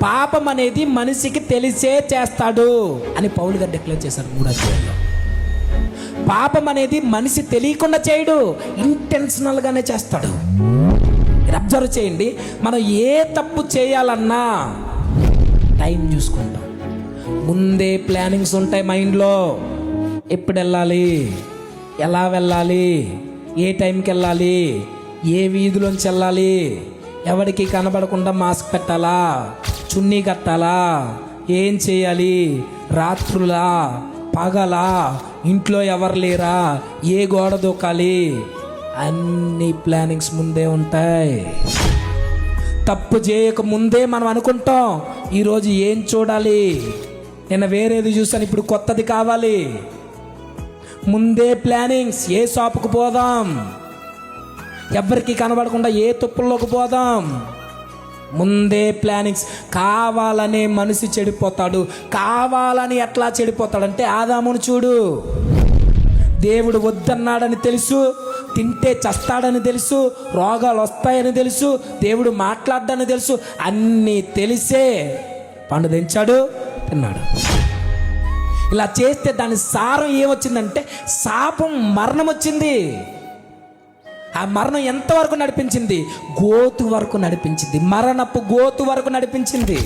పాపం అనేది మనిషికి తెలిసే చేస్తాడు అని పౌలు గారు డిక్లేర్ చేశారు 3వ అధ్యాయంలో. పాపం అనేది మనిషి తెలియకుండా చేయడు, ఇంటెన్షనల్గానే చేస్తాడు. మీరు అబ్జర్వ్ చేయండి, మనం ఏ తప్పు చేయాలన్నా టైం చూసుకుంటాం. ముందే ప్లానింగ్స్ ఉంటాయి మైండ్లో. ఎప్పుడు వెళ్ళాలి, ఎలా వెళ్ళాలి, ఏ టైంకి వెళ్ళాలి, ఏ వీధిలోంచి వెళ్ళాలి, ఎవరికి కనబడకుండా మాస్క్ పెట్టాలా, చున్నీ కట్టాలా, ఏం చేయాలి, రాత్రులా పగలా, ఇంట్లో ఎవరు లేరా, ఏ గోడ దూకాలి, అన్ని ప్లానింగ్స్ ముందే ఉంటాయి. తప్పు చేయక ముందే మనం అనుకుంటాం ఈరోజు ఏం చూడాలి, నిన్న వేరేది చూసాను ఇప్పుడు కొత్తది కావాలి. ముందే ప్లానింగ్స్. ఏ షాపుకు పోదాం, ఎవరికి కనబడకుండా ఏ తుప్పుల్లోకి పోదాం, ముందే ప్లానింగ్స్. కావాలనే మనిషి చెడిపోతాడు. కావాలని ఎట్లా చెడిపోతాడంటే ఆదామును చూడు. దేవుడు వద్దన్నాడని తెలుసు, తింటే చస్తాడని తెలుసు, రోగాలు వస్తాయని తెలుసు, దేవుడు మాట్లాడ్డాని తెలుసు, అన్నీ తెలిసే పండు తెంచాడు, తిన్నాడు. ఇలా చేస్తే దాని సారం ఏమొచ్చిందంటే శాపం, మరణం వచ్చింది. ఆ మరణం ఎంతవరకు నడిపించింది? గోతు వరకు నడిపించింది. మరణపు గోతు వరకు నడిపించింది.